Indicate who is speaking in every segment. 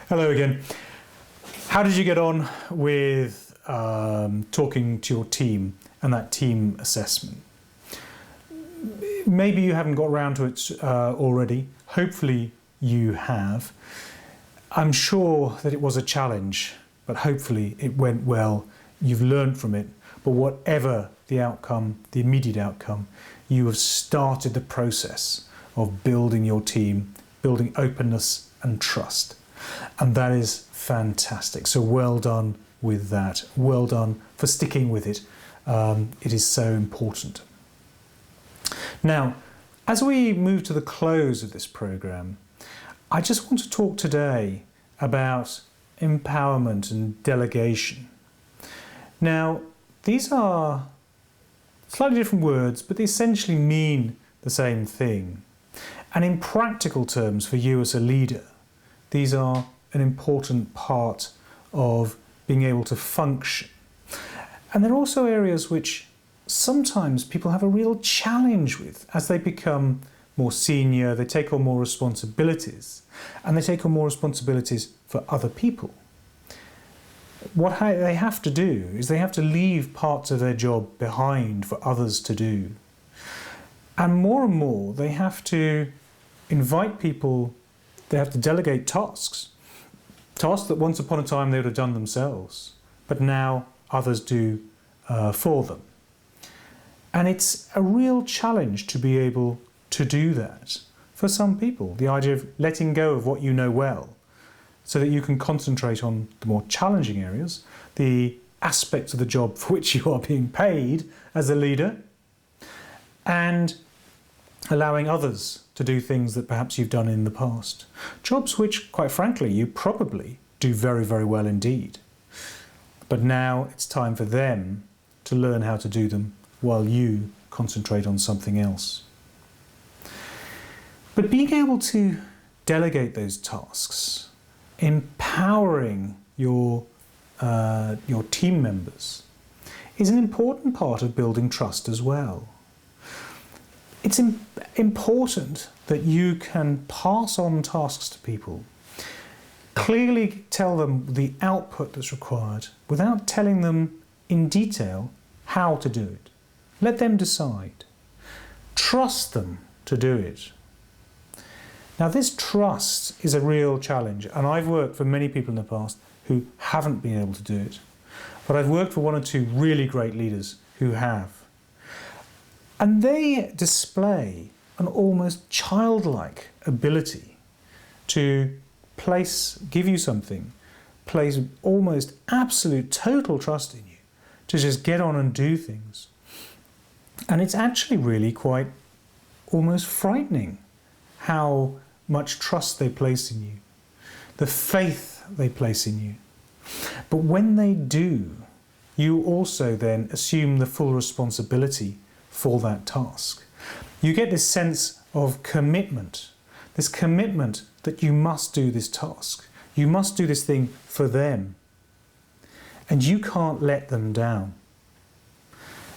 Speaker 1: Hello again. How did you get on with talking to your team and that team assessment? Maybe you haven't got around to it already. Hopefully you have. I'm sure that it was a challenge, but hopefully it went well. You've learned from it. But whatever the outcome, the immediate outcome, you have started the process of building your team, building openness and trust. And that is fantastic. So well done with that. Well done for sticking with it. It is so important. Now, as we move to the close of this program, I just want to talk today about empowerment and delegation. Now, these are slightly different words, but they essentially mean the same thing. And in practical terms for you as a leader, these are an important part of being able to function. And they're also areas which sometimes people have a real challenge with as they become more senior, they take on more responsibilities, and they take on more responsibilities for other people. What they have to do is they have to leave parts of their job behind for others to do. And more, they have to invite people, they have to delegate tasks that once upon a time they would have done themselves, but now others do for them. And it's a real challenge to be able to do that for some people. The idea of letting go of what you know well so that you can concentrate on the more challenging areas, the aspects of the job for which you are being paid as a leader, and allowing others to do things that perhaps you've done in the past. Jobs which, quite frankly, you probably do very, very well indeed. But now it's time for them to learn how to do them while you concentrate on something else. But being able to delegate those tasks, empowering your team members, is an important part of building trust as well. It's important that you can pass on tasks to people, clearly tell them the output that's required without telling them in detail how to do it. Let them decide. Trust them to do it. Now, this trust is a real challenge, and I've worked for many people in the past who haven't been able to do it. But I've worked for one or two really great leaders who have. And they display an almost childlike ability to give you something, place almost absolute total trust in you, to just get on and do things. And it's actually really quite almost frightening how much trust they place in you, the faith they place in you. But when they do, you also then assume the full responsibility for that task. You get this sense of commitment, this commitment that you must do this task. You must do this thing for them. And you can't let them down.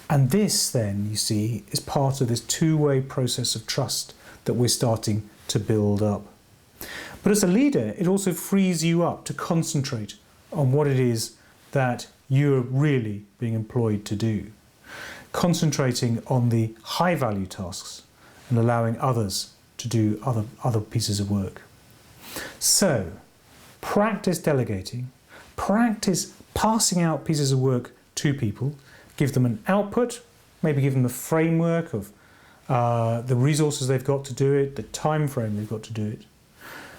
Speaker 1: And this then, you see, is part of this two-way process of trust that we're starting to build up. But as a leader, it also frees you up to concentrate on what it is that you're really being employed to do. Concentrating on the high-value tasks and allowing others to do other pieces of work. So, practice delegating, practice passing out pieces of work to people, give them an output, maybe give them the framework of the resources they've got to do it, the time frame they've got to do it.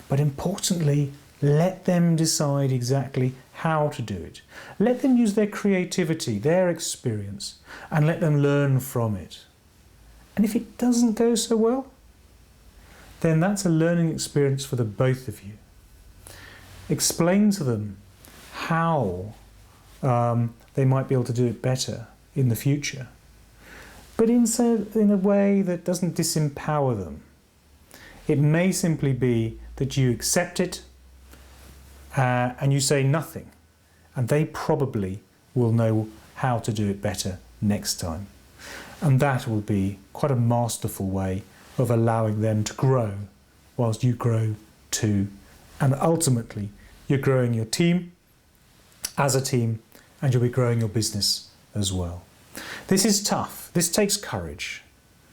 Speaker 1: But importantly, let them decide exactly how to do it. Let them use their creativity, their experience, and let them learn from it. And if it doesn't go so well, then that's a learning experience for the both of you. Explain to them how they might be able to do it better in the future, but in a way that doesn't disempower them. It may simply be that you accept it and you say nothing, and they probably will know how to do it better next time. And that will be quite a masterful way of allowing them to grow whilst you grow too. And ultimately, you're growing your team as a team, and you'll be growing your business as well. This is tough, this takes courage,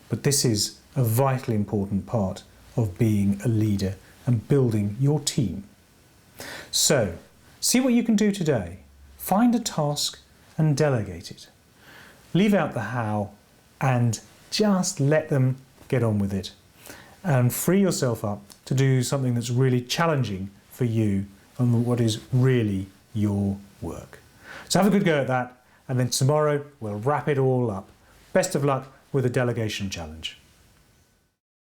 Speaker 1: but this is a vitally important part of being a leader and building your team. So, see what you can do today. Find a task and delegate it. Leave out the how and just let them get on with it. And free yourself up to do something that's really challenging for you and what is really your work. So have a good go at that, and then tomorrow we'll wrap it all up. Best of luck with the delegation challenge.